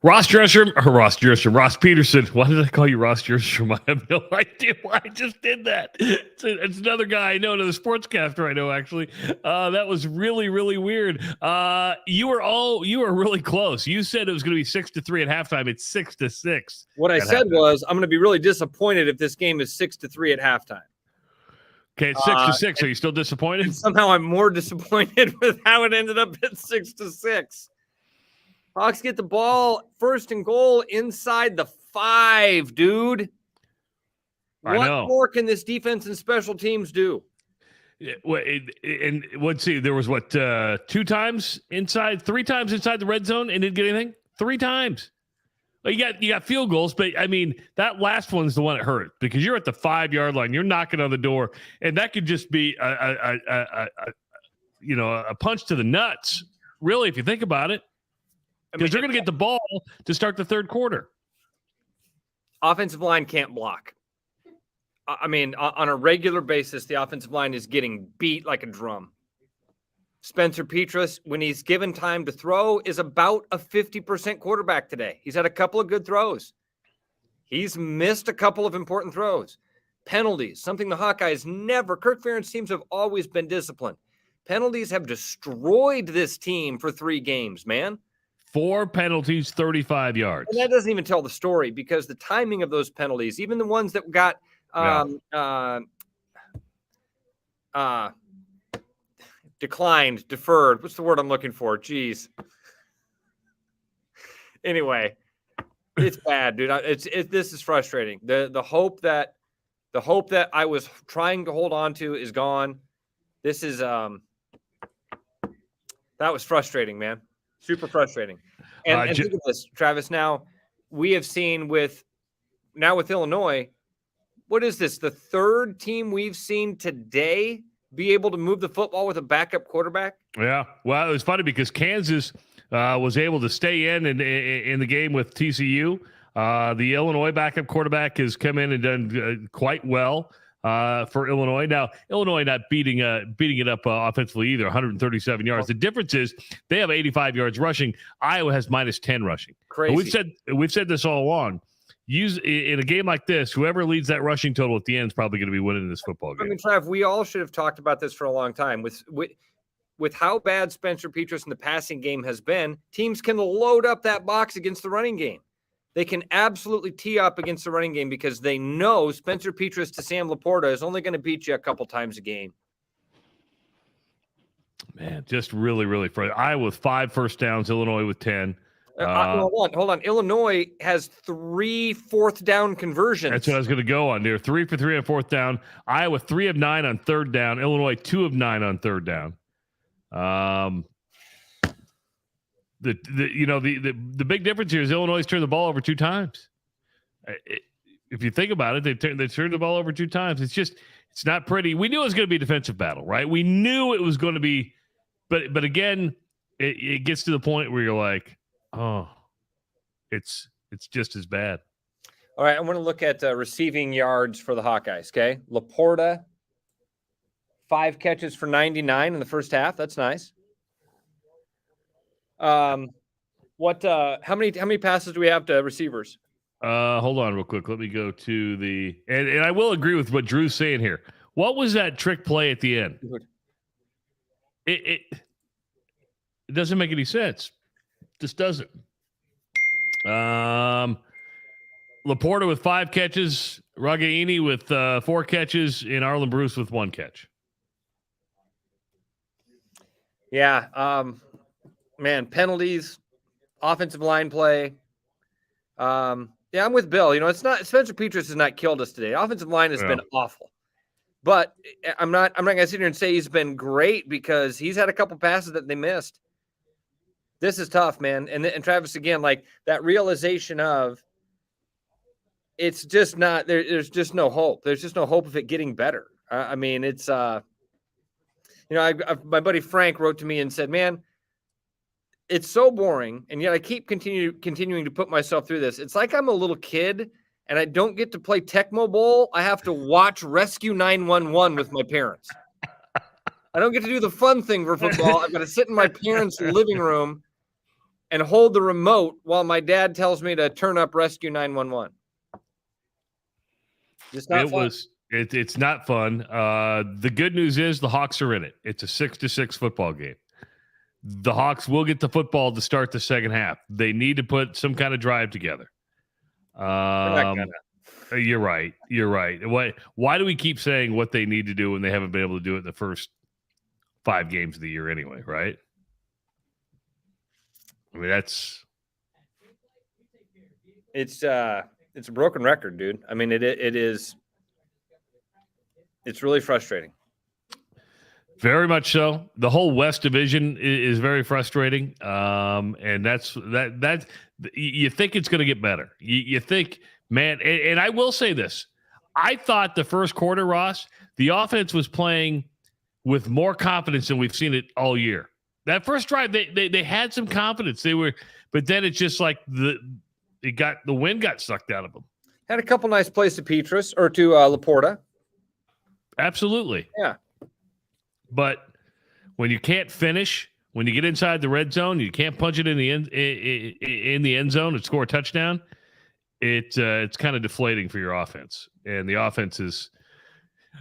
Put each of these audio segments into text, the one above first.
Ross Peterson. Why did I call you Ross Jerstrom? I have no idea why I just did that. It's another guy I know, another sportscaster I know, actually. That was really, really weird. You were really close. You said it was going to be 6-3 at halftime. It's 6-6. What I said was, I'm going to be really disappointed if this game is 6-3 at halftime. Okay, it's 6-6. Are you still disappointed? And somehow I'm more disappointed with how it ended up at 6-6. Hawks get the ball first and goal inside the 5, dude. What more can this defense and special teams do? And let's see, there was 3 times inside the red zone and didn't get anything? 3 times. You got field goals, but I mean, that last one's the one that hurt because you're at the 5-yard line. You're knocking on the door, and that could just be a punch to the nuts, really, if you think about it. Because they're going to get the ball to start the third quarter. Offensive line can't block. I mean, on a regular basis, the offensive line is getting beat like a drum. Spencer Petras, when he's given time to throw, is about a 50% quarterback today. He's had a couple of good throws. He's missed a couple of important throws. Penalties, something the Hawkeyes never, Kirk Ferentz teams have always been disciplined. Penalties have destroyed this team for 3 games, man. 4 penalties, 35 yards. And that doesn't even tell the story because the timing of those penalties, even the ones that got declined, deferred. What's the word I'm looking for? Jeez. Anyway, it's bad, dude. This is frustrating. The hope that I was trying to hold on to is gone. This is that was frustrating, man. Super frustrating. And think of this, Travis. Now we have seen with Illinois, what is this? The 3rd team we've seen today be able to move the football with a backup quarterback? Yeah. Well, it was funny because Kansas was able to stay in the game with TCU. The Illinois backup quarterback has come in and done quite well for Illinois. Now, Illinois not beating it up offensively either, 137 yards. The difference is they have 85 yards rushing. Iowa has -10 rushing. Crazy. And we've said this all along. In a game like this, whoever leads that rushing total at the end is probably going to be winning this football game. I mean, Trav, we all should have talked about this for a long time. With how bad Spencer Petras in the passing game has been, teams can load up that box against the running game. They can absolutely tee up against the running game because they know Spencer Petras to Sam Laporta is only going to beat you a couple times a game. Man, just really, really frustrating. Iowa with 5 first downs, Illinois with 10. Hold on. Illinois has 3 fourth down conversions. That's what I was going to go on. They're 3 for 3 on 4th down. Iowa 3 of 9 on 3rd down. Illinois 2 of 9 on 3rd down. The big difference here is Illinois turned the ball over 2 times. If you think about it, they turned the ball over 2 times. It's not pretty. We knew it was going to be a defensive battle, right? We knew it was going to be, but again, it gets to the point where you're like, oh, it's just as bad. All right, I want to look at receiving yards for the Hawkeyes, okay? Laporta, 5 catches for 99 in the first half. That's nice. How many passes do we have to receivers? Hold on real quick. Let me go to and I will agree with what Drew's saying here. What was that trick play at the end? It doesn't make any sense. Just doesn't. Laporta with 5 catches, Ragaini with 4 catches, and Arlen Bruce with 1 catch. Yeah. Man, penalties, offensive line play. Yeah, I'm with Bill. It's not Spencer Petras has not killed us today. Offensive line has been awful. But I'm not going to sit here and say he's been great because he's had a couple passes that they missed. This is tough, man. And Travis, again, like that realization of it's just not there's just no hope. There's just no hope of it getting better. I mean, it's my buddy Frank wrote to me and said, man, it's so boring, and yet I keep continuing to put myself through this. It's like I'm a little kid, and I don't get to play Tecmo Bowl. I have to watch Rescue 911 with my parents. I don't get to do the fun thing for football. I've got to sit in my parents' living room and hold the remote while my dad tells me to turn up Rescue 911. It's not fun. It's not fun. The good news is the Hawks are in it. It's a 6-6 football game. The Hawks will get the football to start the second half. They need to put some kind of drive together. You're right. You're right. Why do we keep saying what they need to do when they haven't been able to do it in the first 5 games of the year anyway, right? I mean, it's a broken record, dude. I mean, it is. It's really frustrating. Very much so. The whole West Division is very frustrating, and that's you think it's going to get better. You think, man, and I will say this: I thought the first quarter, Ross, the offense was playing with more confidence than we've seen it all year. That first drive, they had some confidence. But then it's just like the wind got sucked out of them. Had a couple nice plays to Petrus or to Laporta. Absolutely. Yeah. But when you can't finish, when you get inside the red zone, you can't punch it in the end zone and score a touchdown. It's kind of deflating for your offense, and the offense is,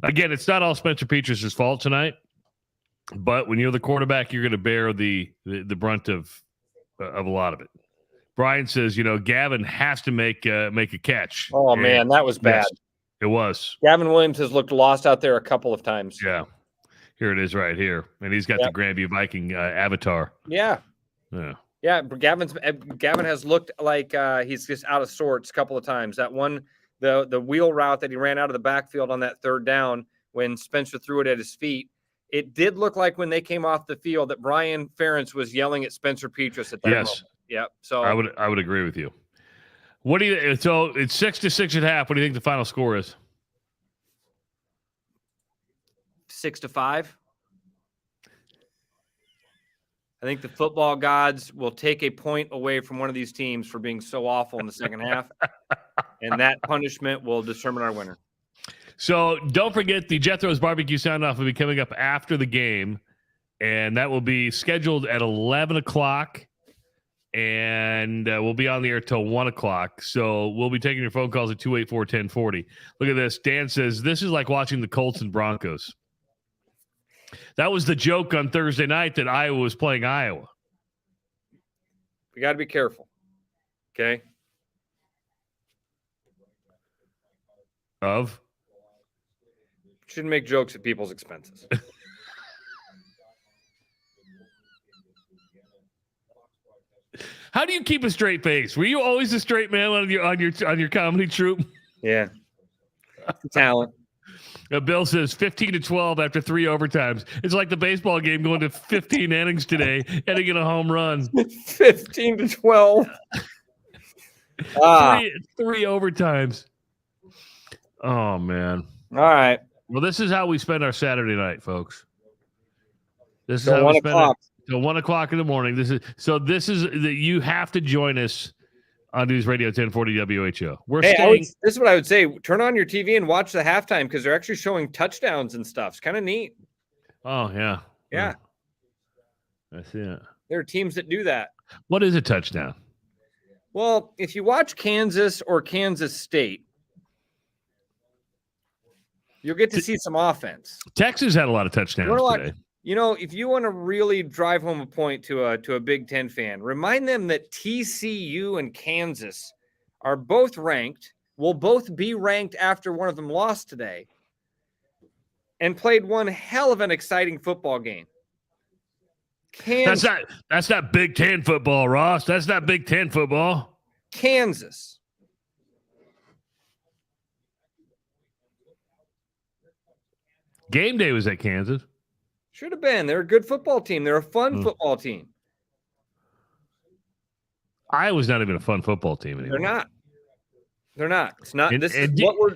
again, it's not all Spencer Petrus's fault tonight. But when you're the quarterback, you're going to bear the brunt of a lot of it. Brian says, Gavin has to make a catch. Oh, man, that was bad. Yes, it was. Gavin Williams has looked lost out there a couple of times. Yeah. Here it is right here. And he's got the Grandview Viking avatar. Yeah. Yeah, Gavin has looked like he's just out of sorts a couple of times. That one, the wheel route that he ran out of the backfield on that third down when Spencer threw it at his feet, it did look like when they came off the field that Brian Ferentz was yelling at Spencer Petrus at that moment. Yep. So I would agree with you. What do you? So it's 6-6 at half. What do you think the final score is? 6-5. I think the football gods will take a point away from one of these teams for being so awful in the second half, and that punishment will determine our winner. So don't forget the Jethro's Barbecue Sound-Off will be coming up after the game, and that will be scheduled at 11 o'clock, and we'll be on the air till 1 o'clock. So we'll be taking your phone calls at 284-1040. Look at this. Dan says, this is like watching the Colts and Broncos. That was the joke on Thursday night that Iowa was playing Iowa. We got to be careful, okay? Of? Shouldn't make jokes at people's expenses. How do you keep a straight face? Were you always a straight man on your comedy troupe? Yeah, talent. Bill says 15-12 after 3 overtimes. It's like the baseball game going to 15 innings today and to get a home run. 15-12. Three overtimes. Oh man. All right. Well, this is how we spend our Saturday night, folks. This is so how we spend it till 1 o'clock in the morning. This is you have to join us on News Radio 1040 WHO. This is what I would say. Turn on your TV and watch the halftime because they're actually showing touchdowns and stuff. It's kind of neat. Oh, yeah. Yeah. I see it. There are teams that do that. What is a touchdown? Well, if you watch Kansas or Kansas State, you'll get to see some offense. Texas had a lot of touchdowns today. If you want to really drive home a point to a Big Ten fan, remind them that TCU and Kansas are both ranked, will both be ranked after one of them lost today, and played one hell of an exciting football game. That's not Big Ten football, Ross. That's not Big Ten football. Kansas. Game day was at Kansas. Should have been. They're a good football team. They're a fun football team. Iowa's not even a fun football team anymore. They're not. It's not. This is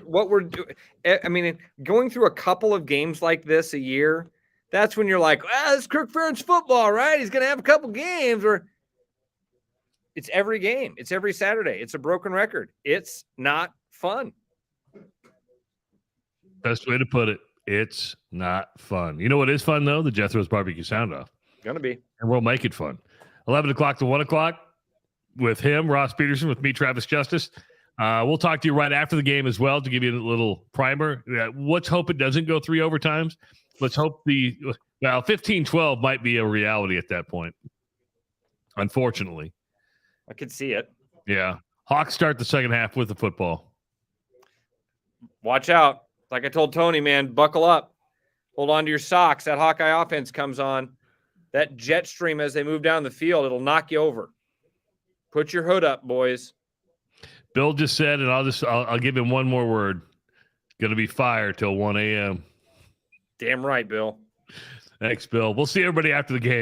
what we're doing. I mean, going through a couple of games like this a year, that's when you're like, this is Kirk Ferentz football, right? He's going to have a couple games. Or it's every game. It's every Saturday. It's a broken record. It's not fun. Best way to put it. It's not fun. You know what is fun, though? The Jethro's Barbecue Sound-Off. Gonna be. And we'll make it fun. 11 o'clock to 1 o'clock with him, Ross Peterson, with me, Travis Justice. We'll talk to you right after the game as well to give you a little primer. Let's hope it doesn't go 3 overtimes. Let's hope 15-12 might be a reality at that point. Unfortunately. I could see it. Yeah. Hawks start the second half with the football. Watch out. Like I told Tony, man, buckle up. Hold on to your socks. That Hawkeye offense comes on. That jet stream as they move down the field, it'll knock you over. Put your hood up, boys. Bill just said, and I'll give him one more word. Going to be fire till 1 a.m. Damn right, Bill. Thanks, Bill. We'll see everybody after the game.